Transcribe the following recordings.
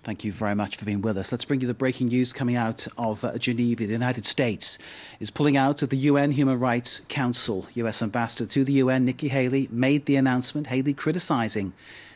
Thank you very much for being with us. Let's bring you the breaking news coming out of Geneva. The United States is pulling out of the UN Human Rights Council. US Ambassador to the UN, Nikki Haley, made the announcement. Haley criticising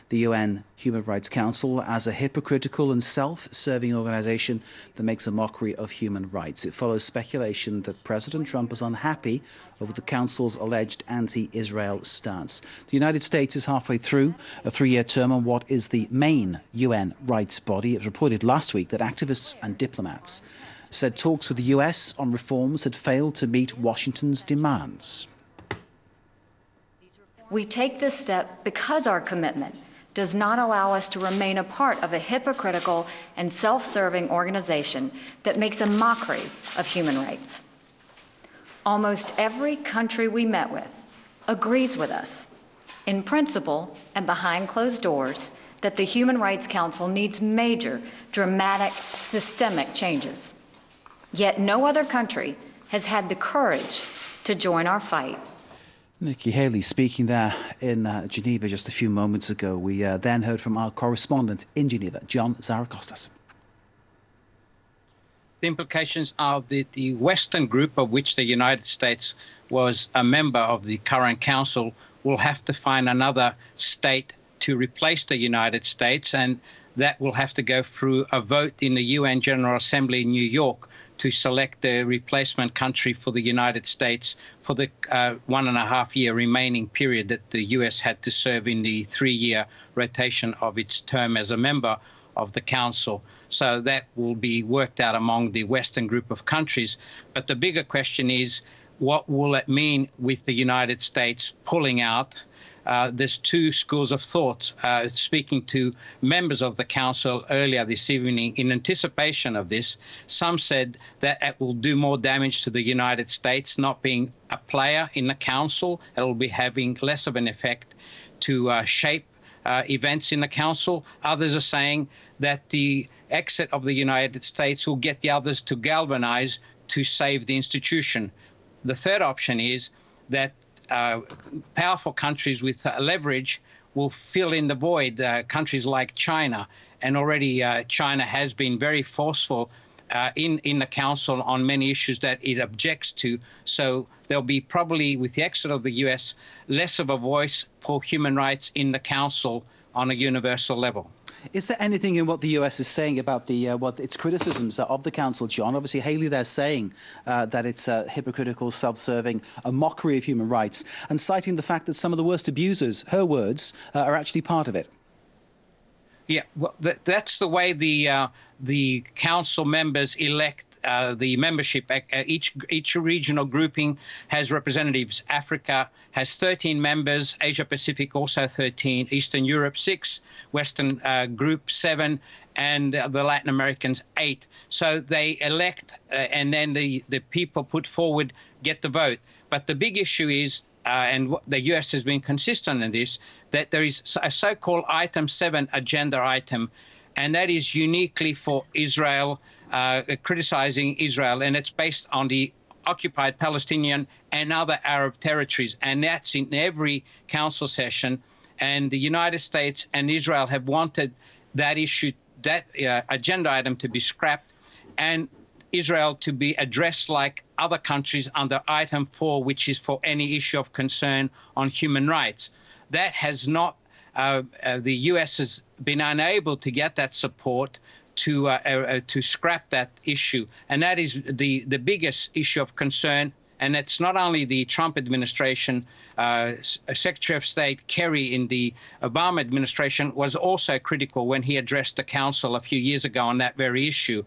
the UN Human Rights Council as a hypocritical and self-serving organisation that makes a mockery of human rights. It follows speculation that President Trump is unhappy over the Council's alleged anti-Israel stance. The United States is halfway through a 3-year term on what is the main UN rights body. It was reported last week that activists and diplomats said talks with the US on reforms had failed to meet Washington's demands. We take this step because our commitment does not allow us to remain a part of a hypocritical and self-serving organization that makes a mockery of human rights. Almost every country we met with agrees with us, in principle and behind closed doors, that the Human Rights Council needs major, dramatic, systemic changes. Yet no other country has had the courage to join our fight. Nikki Haley speaking there in Geneva just a few moments ago. We then heard from our correspondent in Geneva, John Zarakostas. The implications are that the Western group, of which the United States was a member of the current council, will have to find another state to replace the United States, and that will have to go through a vote in the UN General Assembly in New York to select the replacement country for the United States for the 1.5-year remaining period that the US had to serve in the 3-year rotation of its term as a member of the Council. So that will be worked out among the Western group of countries. But the bigger question is, what will it mean with the United States pulling out? There's two schools of thought. Speaking to members of the Council earlier this evening in anticipation of this, some said that it will do more damage to the United States not being a player in the Council. It will be having less of an effect to shape events in the Council. Others are saying that the exit of the United States will get the others to galvanize to save the institution. The third option is that powerful countries with leverage will fill in the void, countries like China. And already China has been very forceful in the Council on many issues that it objects to. So there'll be probably, with the exit of the US, less of a voice for human rights in the Council on a universal level. Is there anything in what the US is saying about the what its criticisms of the Council, John? Obviously, Haley there saying that it's hypocritical, self-serving, a mockery of human rights, and citing the fact that some of the worst abusers, her words, are actually part of it. Yeah, well, that's the way the Council members elect the membership. Each regional grouping has representatives. Africa has 13 members, Asia Pacific also 13, Eastern Europe 6, Western group 7, and the Latin Americans 8. So they elect, and then the people put forward get the vote. But the big issue is, and the US has been consistent in this, that there is a so-called Item 7 agenda item, and that is uniquely for Israel, criticizing Israel, and it's based on the occupied Palestinian and other Arab territories, and that's in every council session. And the United States and Israel have wanted that issue, that agenda item, to be scrapped, and Israel to be addressed like other countries under Item 4, which is for any issue of concern on human rights. That has not, the US has been unable to get that support to scrap that issue. And that is the biggest issue of concern. And it's not only the Trump administration, Secretary of State Kerry in the Obama administration was also critical when he addressed the Council a few years ago on that very issue.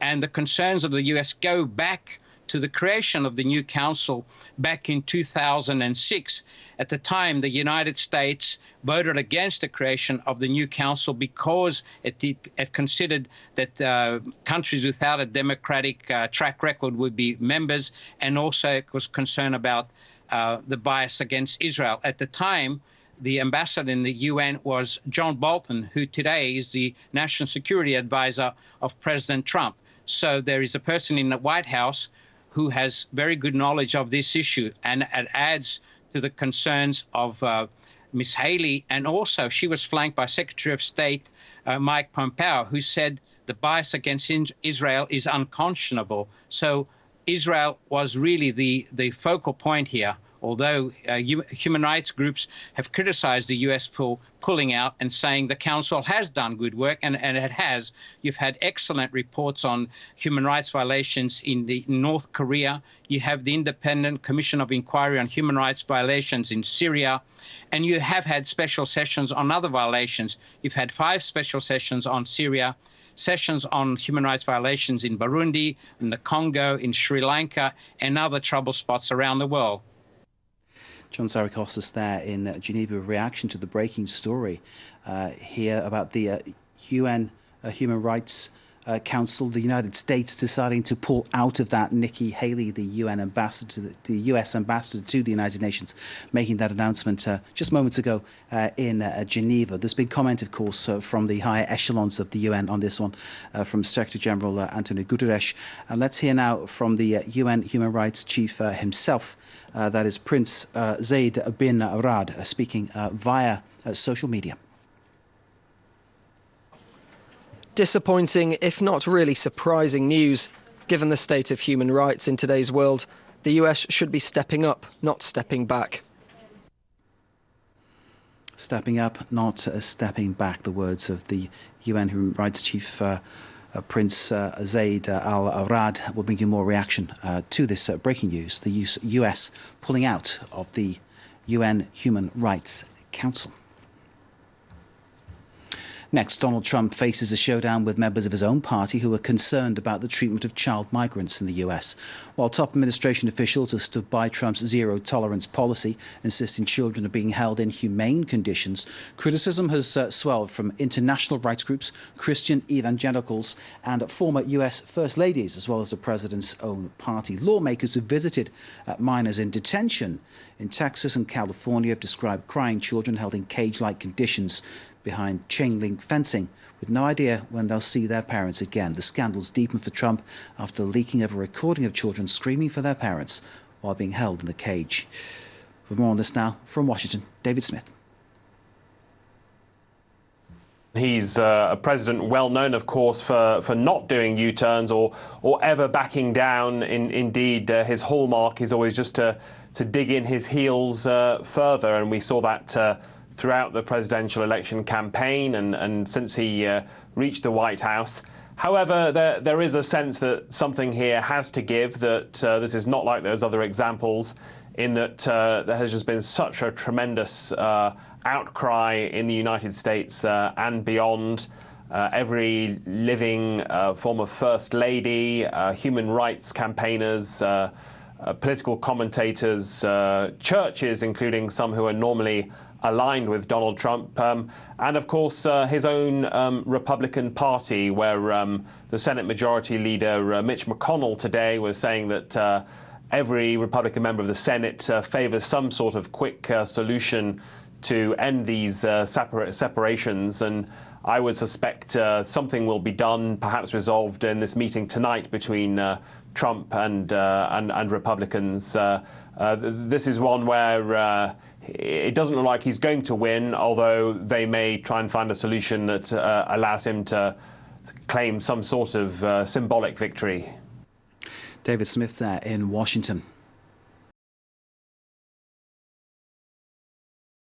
And the concerns of the US go back to the creation of the new Council back in 2006. At the time, the United States voted against the creation of the new Council because it considered that countries without a democratic track record would be members, and also it was concerned about the bias against Israel. At the time, the ambassador in the UN was John Bolton, who today is the National Security Advisor of President Trump. So there is a person in the White House who has very good knowledge of this issue, and it adds to the concerns of Ms. Haley. And also, she was flanked by Secretary of State Mike Pompeo, who said the bias against Israel is unconscionable. So Israel was really the focal point here, although human rights groups have criticized the U.S. for pulling out and saying the Council has done good work, and it has. You've had excellent reports on human rights violations in North Korea. You have the Independent Commission of Inquiry on Human Rights Violations in Syria, and you have had special sessions on other violations. You've had 5 special sessions on Syria, sessions on human rights violations in Burundi, in the Congo, in Sri Lanka, and other trouble spots around the world. John Sarikostas there in Geneva, reaction to the breaking story here about the UN Human Rights Council, the United States deciding to pull out of that. Nikki Haley, the UN ambassador, the US ambassador to the United Nations, making that announcement just moments ago in Geneva. There's been comment, of course, from the higher echelons of the UN on this one, from Secretary General Antonio Guterres. And let's hear now from the UN Human Rights Chief himself, that is Prince Zayed bin Rad, speaking via social media. Disappointing, if not really surprising news. Given the state of human rights in today's world, the US should be stepping up, not stepping back. Stepping up, not stepping back. The words of the UN Human Rights Chief, Prince Zayed al-Rad. Will bring you more reaction to this breaking news. The US pulling out of the UN Human Rights Council. Next, Donald Trump faces a showdown with members of his own party who are concerned about the treatment of child migrants in the US. While top administration officials have stood by Trump's zero-tolerance policy, insisting children are being held in humane conditions, criticism has swelled from international rights groups, Christian evangelicals and former US First Ladies, as well as the president's own party. Lawmakers who visited minors in detention in Texas and California have described crying children held in cage-like conditions behind chain-link fencing, with no idea when they'll see their parents again. The scandals deepened for Trump after the leaking of a recording of children screaming for their parents while being held in the cage. For more on this now, from Washington, David Smith. He's a president well known, of course, for not doing U-turns or ever backing down. Indeed, his hallmark is always just to dig in his heels further, and we saw that throughout the presidential election campaign and since he reached the White House. However, there is a sense that something here has to give, that this is not like those other examples, in that there has just been such a tremendous outcry in the United States and beyond. Every living former First Lady, human rights campaigners, political commentators, churches, including some who are normally aligned with Donald Trump, and of course his own Republican Party, where the Senate Majority Leader Mitch McConnell today was saying that every Republican member of the Senate favors some sort of quick solution to end these separations. And I would suspect something will be done, perhaps resolved in this meeting tonight between Trump and Republicans. This is one where it doesn't look like he's going to win, although they may try and find a solution that allows him to claim some sort of symbolic victory. David Smith there in Washington.